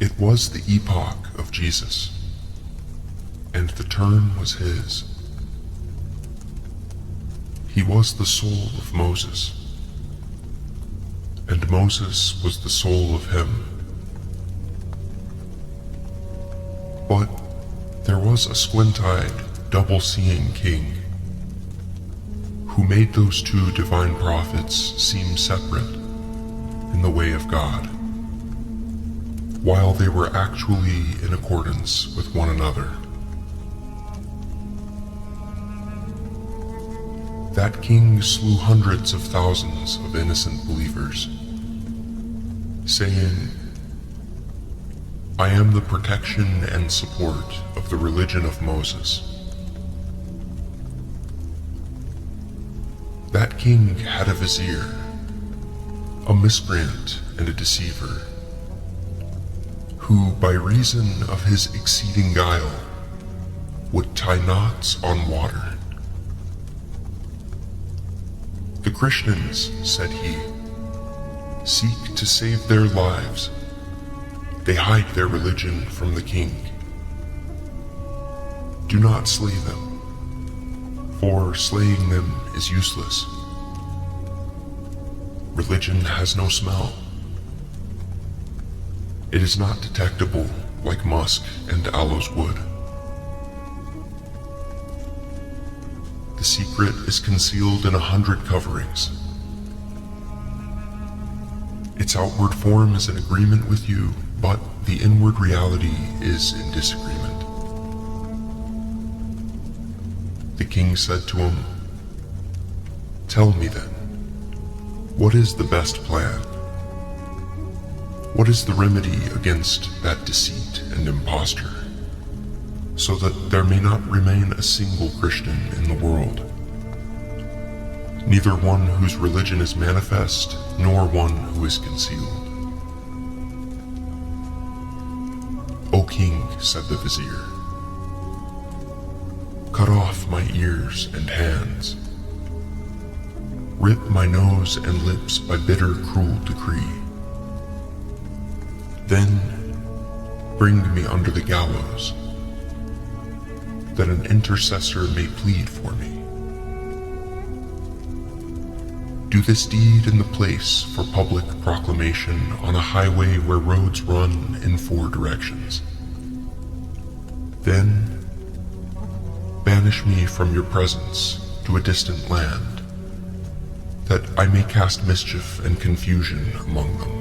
It was the epoch of Jesus, and the turn was his. He was the soul of Moses, and Moses was the soul of him. But there was a squint-eyed, double-seeing king who made those two divine prophets seem separate in the way of God, while they were actually in accordance with one another. That king slew hundreds of thousands of innocent believers, saying, "I am the protection and support of the religion of Moses." That king had a vizier, a miscreant and a deceiver, who, by reason of his exceeding guile, would tie knots on water. "The Christians," said he, "seek to save their lives. They hide their religion from the king. Do not slay them, for slaying them is useless. Religion has no smell. It is not detectable like musk and aloes wood. The secret is concealed in 100 coverings. Its outward form is in agreement with you, but the inward reality is in disagreement." The king said to him, "Tell me then, what is the best plan? What is the remedy against that deceit and imposture, so that there may not remain a single Christian in the world, neither one whose religion is manifest, nor one who is concealed?" "O king," said the vizier, "cut off my ears and hands. Rip my nose and lips by bitter, cruel decree. Then bring me under the gallows, that an intercessor may plead for me. Do this deed in the place for public proclamation on a highway where roads run in 4 directions. Then banish me from your presence to a distant land, that I may cast mischief and confusion among them.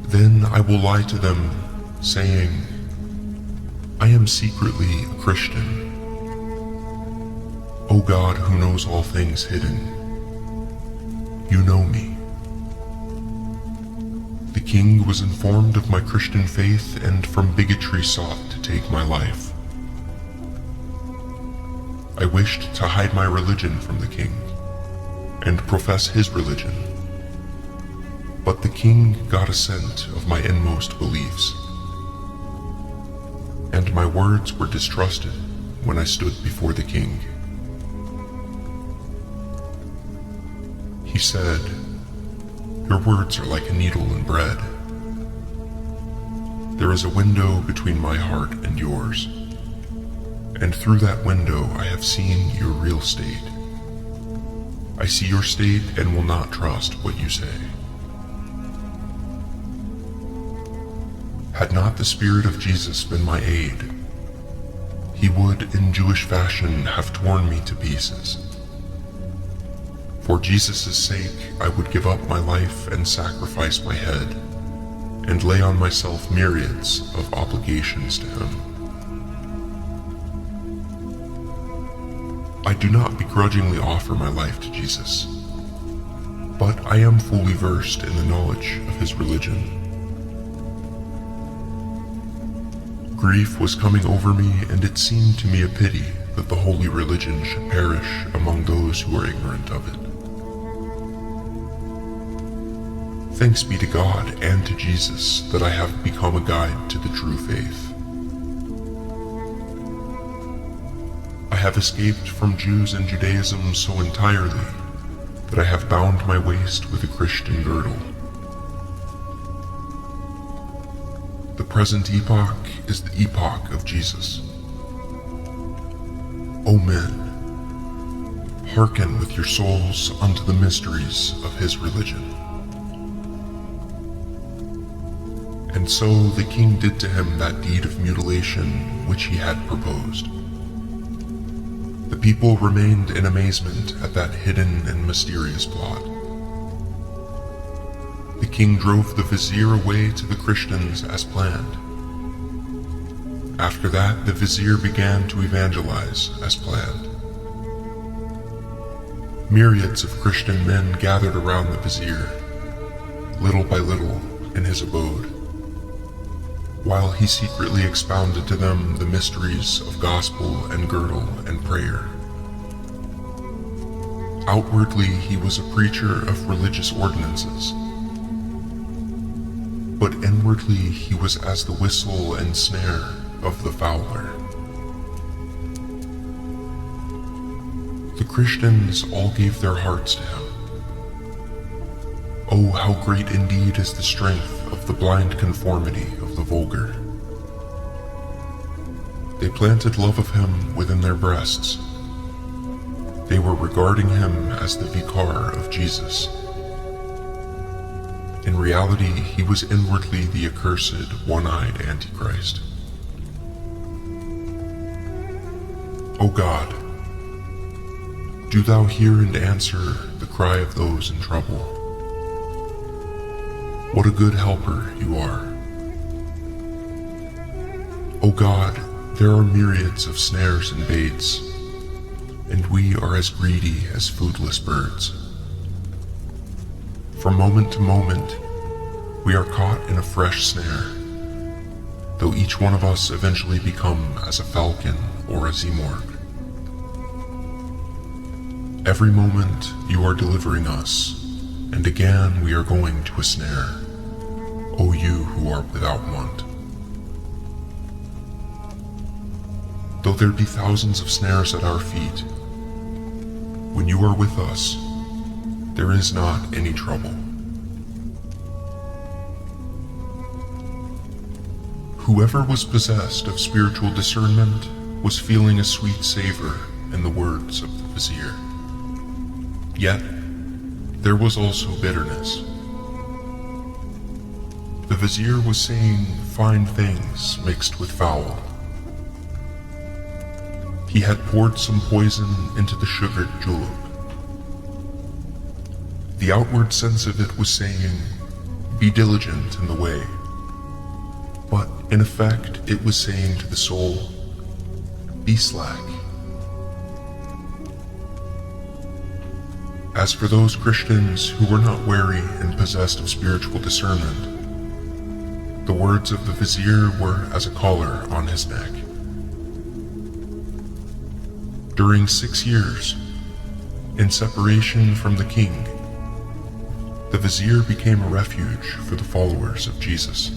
Then I will lie to them, saying, I am secretly a Christian. O God, who knows all things hidden, you know me." The king was informed of my Christian faith and from bigotry sought to take my life. I wished to hide my religion from the king and profess his religion, but the king got assent of my inmost beliefs, and my words were distrusted when I stood before the king. He said, "Your words are like a needle in bread. There is a window between my heart and yours, and through that window I have seen your real state. I see your state and will not trust what you say. Had not the Spirit of Jesus been my aid, he would, in Jewish fashion, have torn me to pieces. For Jesus' sake, I would give up my life and sacrifice my head, and lay on myself myriads of obligations to him. I do not begrudgingly offer my life to Jesus, but I am fully versed in the knowledge of his religion. Grief was coming over me, and it seemed to me a pity that the holy religion should perish among those who are ignorant of it. Thanks be to God and to Jesus that I have become a guide to the true faith. I have escaped from Jews and Judaism so entirely that I have bound my waist with a Christian girdle. The present epoch is the epoch of Jesus. O men, hearken with your souls unto the mysteries of his religion. And so the king did to him that deed of mutilation which he had proposed. The people remained in amazement at that hidden and mysterious plot. The king drove the Vizier away to the Christians as planned. After that, the Vizier began to evangelize as planned. Myriads of Christian men gathered around the Vizier, little by little, in his abode, while he secretly expounded to them the mysteries of gospel and girdle and prayer. Outwardly, he was a preacher of religious ordinances, but inwardly he was as the whistle and snare of the fowler. The Christians all gave their hearts to him. Oh, how great indeed is the strength of the blind conformity of the vulgar. They planted love of him within their breasts. They were regarding him as the vicar of Jesus. In reality, he was inwardly the accursed, one-eyed Antichrist. O God, do thou hear and answer the cry of those in trouble. What a good helper you are. O God, there are myriads of snares and baits, and we are as greedy as foodless birds. From moment to moment, we are caught in a fresh snare, though each one of us eventually become as a falcon or a zemorg. Every moment you are delivering us, and again we are going to a snare, O you who are without want. Though there be thousands of snares at our feet, when you are with us, there is not any trouble. Whoever was possessed of spiritual discernment was feeling a sweet savor in the words of the Vizier. Yet, there was also bitterness. The Vizier was saying fine things mixed with foul. He had poured some poison into the sugared julep. The outward sense of it was saying, be diligent in the way. But in effect, it was saying to the soul, be slack. As for those Christians who were not wary and possessed of spiritual discernment, the words of the Vizier were as a collar on his neck. During 6 years, in separation from the king, the Vizier became a refuge for the followers of Jesus.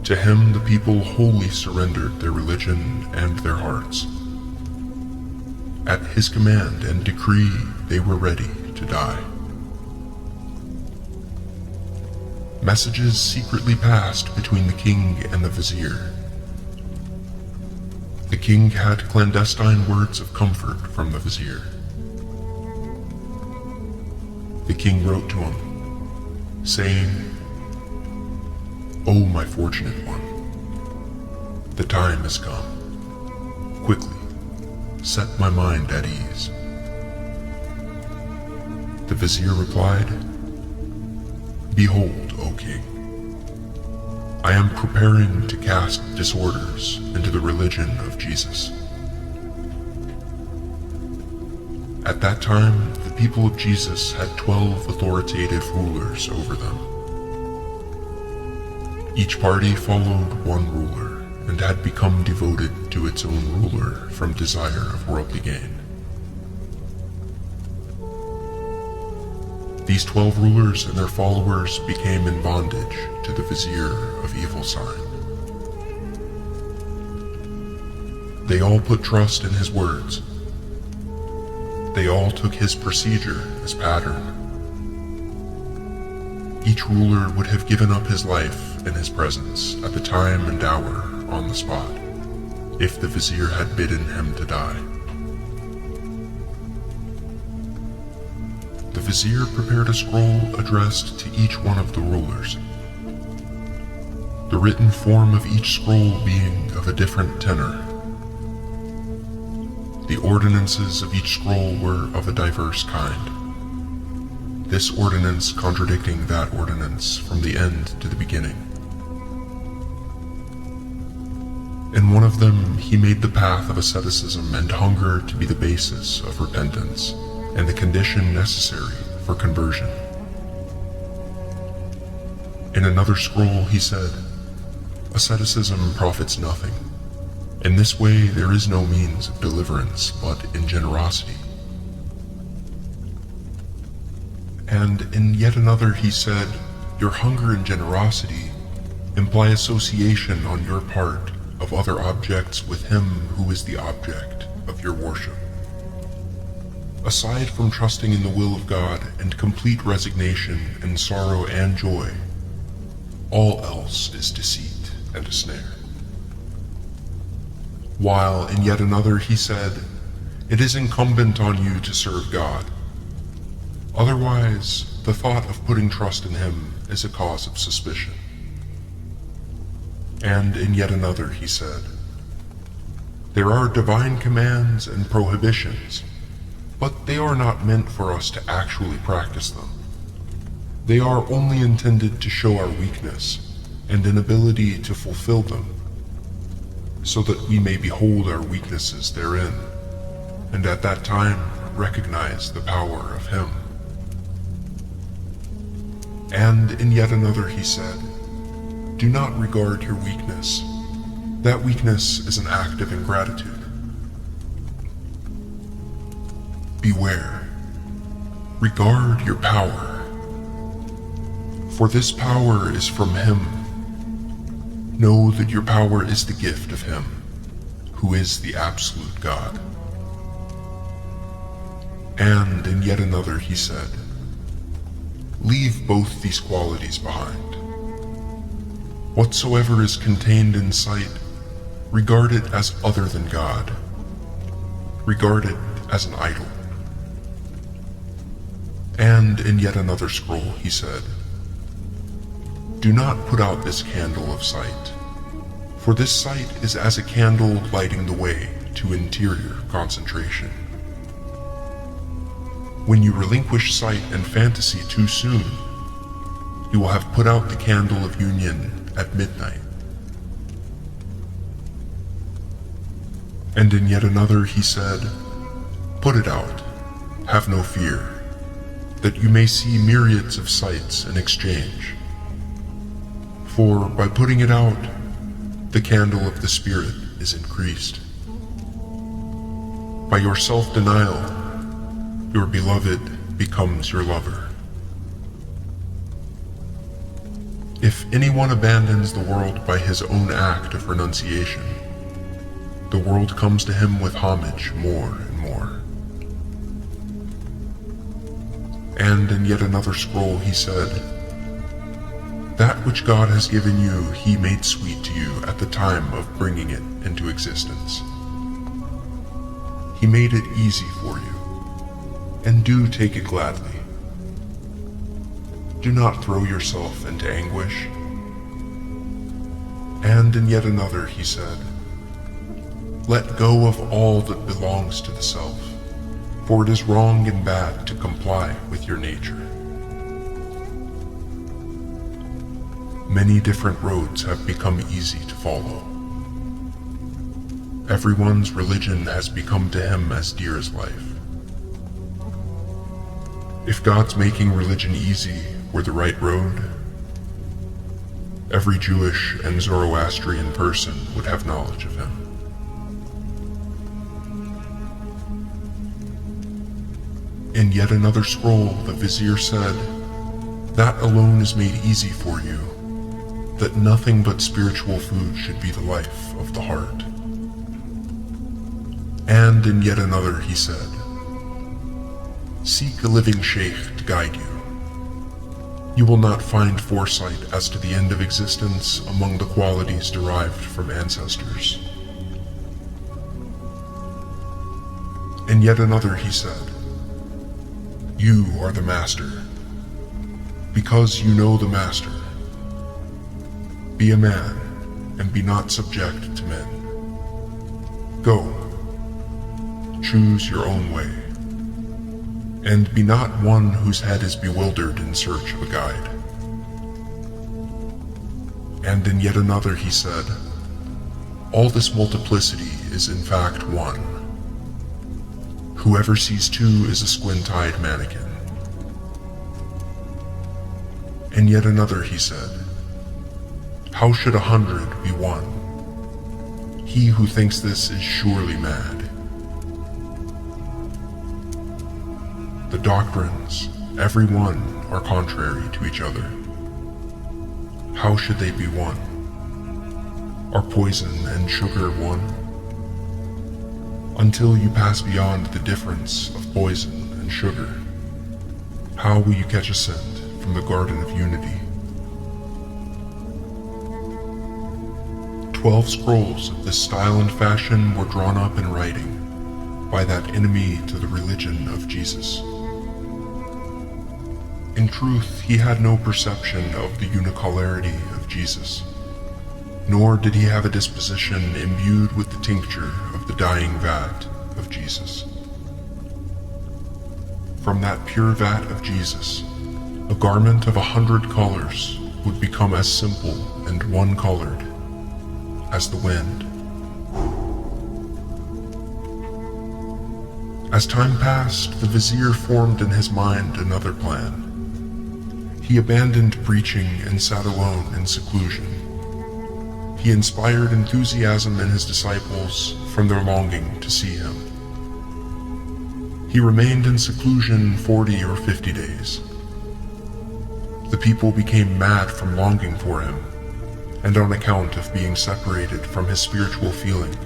To him the people wholly surrendered their religion and their hearts. At his command and decree, they were ready to die. Messages secretly passed between the king and the Vizier. The king had clandestine words of comfort from the Vizier. The king wrote to him, saying, O my fortunate one, the time has come. Quickly, set my mind at ease. The Vizier replied, Behold, O king, I am preparing to cast disorders into the religion of Jesus. At that time, the people of Jesus had 12 authoritative rulers over them. Each party followed one ruler and had become devoted to its own ruler from desire of worldly gain. These 12 rulers and their followers became in bondage to the Vizier of evil sign. They all put trust in his words. They all took his procedure as pattern. Each ruler would have given up his life in his presence at the time and hour on the spot, if the Vizier had bidden him to die. The Vizier prepared a scroll addressed to each one of the rulers, the written form of each scroll being of a different tenor. The ordinances of each scroll were of a diverse kind, this ordinance contradicting that ordinance from the end to the beginning. In one of them he made the path of asceticism and hunger to be the basis of repentance and the condition necessary for conversion. In another scroll he said, "Asceticism profits nothing. In this way there is no means of deliverance but in generosity." And in yet another he said, "Your hunger and generosity imply association on your part of other objects with him who is the object of your worship. Aside from trusting in the will of God and complete resignation in sorrow and joy, all else is deceit and a snare." While in yet another he said, "It is incumbent on you to serve God. Otherwise, the thought of putting trust in him is a cause of suspicion." And in yet another he said, "There are divine commands and prohibitions, but they are not meant for us to actually practice them. They are only intended to show our weakness and inability to fulfill them, so that we may behold our weaknesses therein, and at that time recognize the power of him." And in yet another he said, "Do not regard your weakness. That weakness is an act of ingratitude. Beware. Regard your power. For this power is from him. Know that your power is the gift of him, who is the absolute God." And in yet another he said, "Leave both these qualities behind. Whatsoever is contained in sight, regard it as other than God. Regard it as an idol." And in yet another scroll he said, "Do not put out this candle of sight, for this sight is as a candle lighting the way to interior concentration. When you relinquish sight and fantasy too soon, you will have put out the candle of union at midnight." And in yet another he said, "Put it out, have no fear, that you may see myriads of sights in exchange. For by putting it out, the candle of the spirit is increased. By your self-denial, your beloved becomes your lover. If anyone abandons the world by his own act of renunciation, the world comes to him with homage more and more." And in yet another scroll he said, "That which God has given you he made sweet to you at the time of bringing it into existence. He made it easy for you, and do take it gladly. Do not throw yourself into anguish." And in yet another he said, "Let go of all that belongs to the self, for it is wrong and bad to comply with your nature. Many different roads have become easy to follow. Everyone's religion has become to him as dear as life. If God's making religion easy were the right road, every Jewish and Zoroastrian person would have knowledge of him." In yet another scroll, the Vizier said, "That alone is made easy for you, that nothing but spiritual food should be the life of the heart." And in yet another he said, "Seek a living sheikh to guide you. You will not find foresight as to the end of existence among the qualities derived from ancestors. In yet another he said, You are the master. Because you know the master, be a man and be not subject to men. Go, choose your own way, and be not one whose head is bewildered in search of a guide. And in yet another he said, All this multiplicity is in fact one. Whoever sees two is a squint-eyed mannequin. In yet another he said, How should 100 be one? He who thinks this is surely mad. The doctrines, every one, are contrary to each other. How should they be one? Are poison and sugar one? Until you pass beyond the difference of poison and sugar, how will you catch a scent from the Garden of Unity? 12 scrolls of this style and fashion were drawn up in writing by that enemy to the religion of Jesus. In truth, he had no perception of the unicolority of Jesus, nor did he have a disposition imbued with the tincture of the dying vat of Jesus. From that pure vat of Jesus, a garment of 100 colors would become as simple and one-colored as the wind. As time passed, the Vizier formed in his mind another plan. He abandoned preaching and sat alone in seclusion. He inspired enthusiasm in his disciples from their longing to see him. He remained in seclusion 40 or 50 days. The people became mad from longing for him, and on account of being separated from his spiritual feeling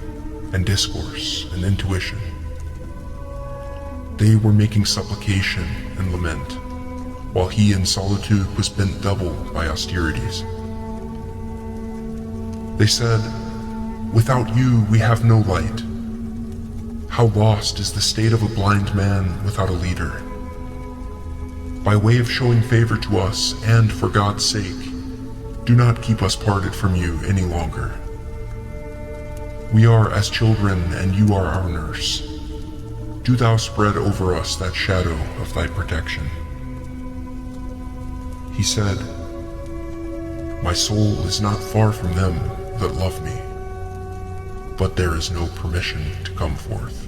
and discourse and intuition. They were making supplication and lament, while he in solitude was bent double by austerities. They said, Without you we have no light. How lost is the state of a blind man without a leader. By way of showing favor to us, and for God's sake, do not keep us parted from you any longer. We are as children, and you are our nurse. Do thou spread over us that shadow of thy protection. He said, My soul is not far from them that love me, but there is no permission to come forth.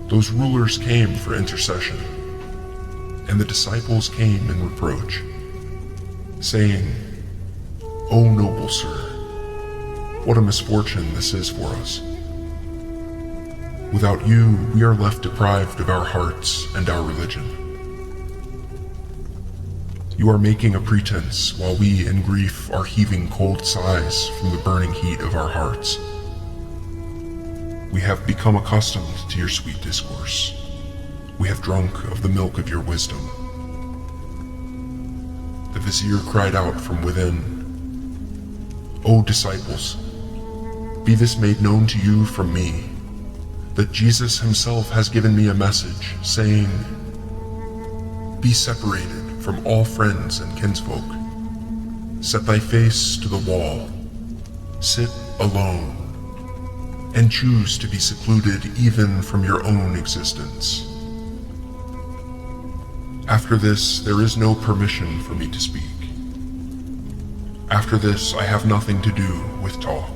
Those rulers came for intercession, and the disciples came in reproach, saying, O noble sir, what a misfortune this is for us. Without you, we are left deprived of our hearts and our religion. You are making a pretense while we in grief are heaving cold sighs from the burning heat of our hearts. We have become accustomed to your sweet discourse. We have drunk of the milk of your wisdom. The Vizier cried out from within, O disciples, be this made known to you from me, that Jesus himself has given me a message, saying, Be separated from all friends and kinsfolk. Set thy face to the wall. Sit alone, and choose to be secluded even from your own existence. After this, there is no permission for me to speak. After this, I have nothing to do with talk.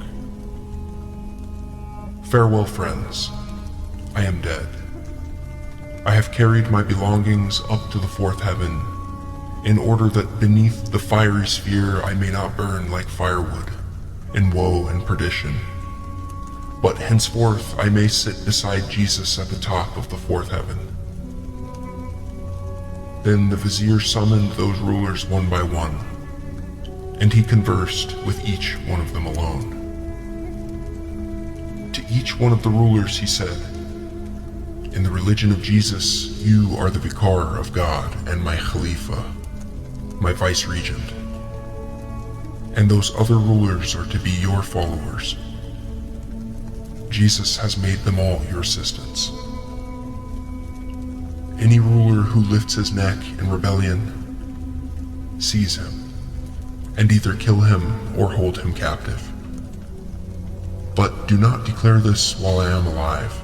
Farewell, friends. I am dead. I have carried my belongings up to the fourth heaven, in order that beneath the fiery sphere I may not burn like firewood, in woe and perdition. But henceforth I may sit beside Jesus at the top of the fourth heaven. Then the Vizier summoned those rulers one by one, and he conversed with each one of them alone. To each one of the rulers he said, In the religion of Jesus, you are the vicar of God and my Khalifa, my vice-regent. And those other rulers are to be your followers. Jesus has made them all your assistants. Any ruler who lifts his neck in rebellion, seize him, and either kill him or hold him captive. But do not declare this while I am alive.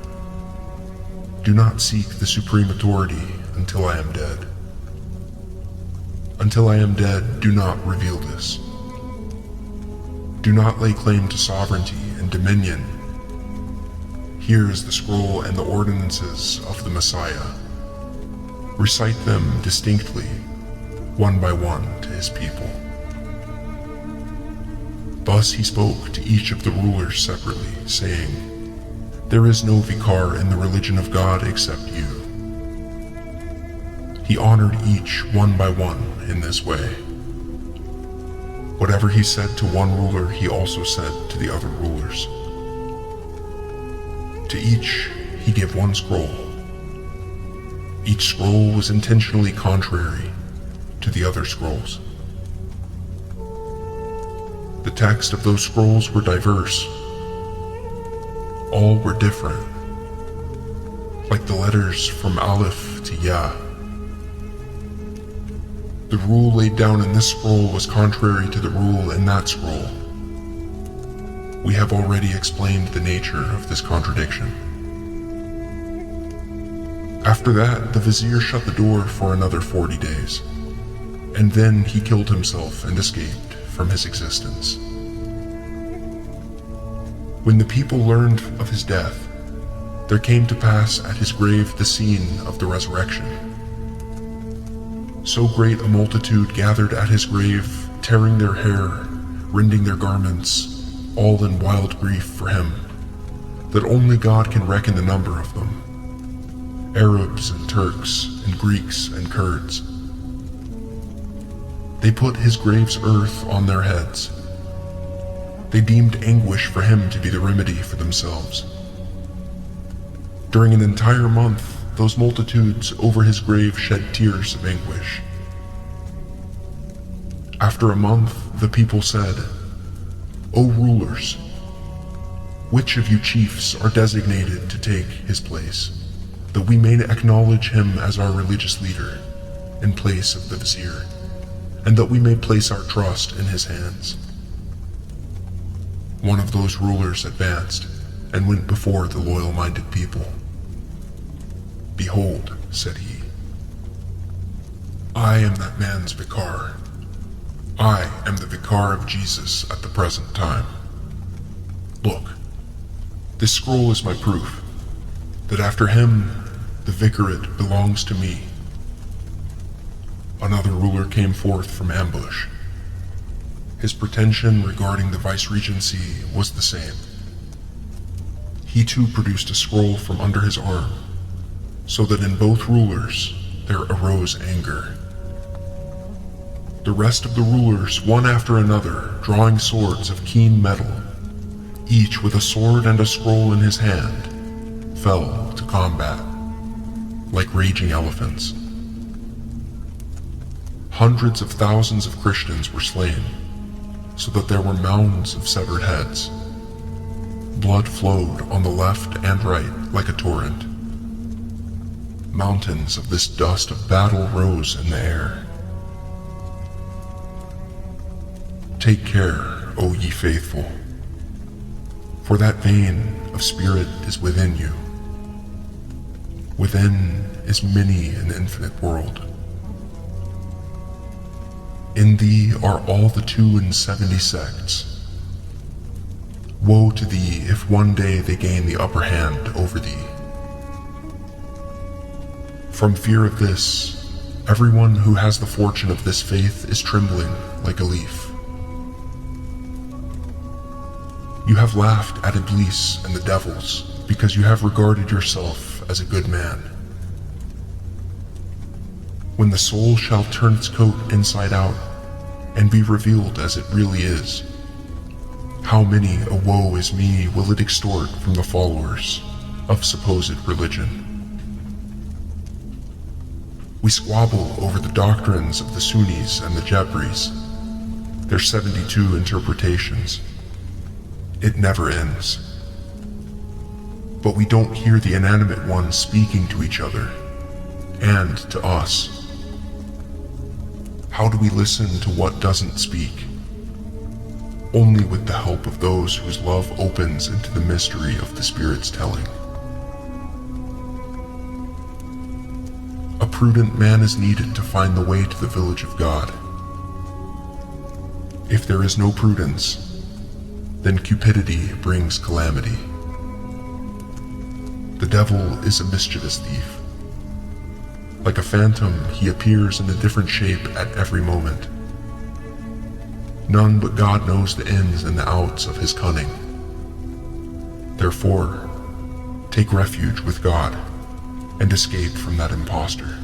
Do not seek the supreme authority until I am dead. Until I am dead, do not reveal this. Do not lay claim to sovereignty and dominion. Here is the scroll and the ordinances of the Messiah. Recite them distinctly, one by one, to his people. Thus he spoke to each of the rulers separately, saying, There is no vicar in the religion of God except you. He honored each one by one in this way. Whatever he said to one ruler, he also said to the other rulers. To each, he gave one scroll. Each scroll was intentionally contrary to the other scrolls. The text of those scrolls were diverse. All were different, like the letters from Aleph to Ya. The rule laid down in this scroll was contrary to the rule in that scroll. We have already explained the nature of this contradiction. After that, the Vizier shut the door for another 40 days, and then he killed himself and escaped from his existence. When the people learned of his death, there came to pass at his grave the scene of the resurrection. So great a multitude gathered at his grave, tearing their hair, rending their garments, all in wild grief for him, that only God can reckon the number of them. Arabs and Turks and Greeks and Kurds. They put his grave's earth on their heads. They deemed anguish for him to be the remedy for themselves. During an entire month, those multitudes over his grave shed tears of anguish. After a month, the people said, O rulers, which of you chiefs are designated to take his place, that we may acknowledge him as our religious leader in place of the Vizier, and that we may place our trust in his hands? One of those rulers advanced and went before the loyal-minded people. Behold, said he, I am that man's vicar. I am the vicar of Jesus at the present time. Look, this scroll is my proof that after him, the vicariate belongs to me. Another ruler came forth from ambush. His pretension regarding the vice-regency was the same. He too produced a scroll from under his arm, so that in both rulers there arose anger. The rest of the rulers, one after another, drawing swords of keen metal, each with a sword and a scroll in his hand, fell to combat, like raging elephants. Hundreds of thousands of Christians were slain, so that there were mounds of severed heads. Blood flowed on the left and right like a torrent. Mountains of this dust of battle rose in the air. Take care, O ye faithful, for that vein of spirit is within you. Within is many an infinite world. In thee are all the 72 sects. Woe to thee if one day they gain the upper hand over thee. From fear of this, everyone who has the fortune of this faith is trembling like a leaf. You have laughed at Iblis and the devils because you have regarded yourself as a good man. When the soul shall turn its coat inside out and be revealed as it really is, how many a woe is me will it extort from the followers of supposed religion. We squabble over the doctrines of the Sunnis and the Jabris, their 72 interpretations. It never ends. But we don't hear the inanimate ones speaking to each other, and to us. How do we listen to what doesn't speak? Only with the help of those whose love opens into the mystery of the Spirit's telling. A prudent man is needed to find the way to the village of God. If there is no prudence, then cupidity brings calamity. The devil is a mischievous thief. Like a phantom, he appears in a different shape at every moment. None but God knows the ins and the outs of his cunning. Therefore, take refuge with God and escape from that impostor.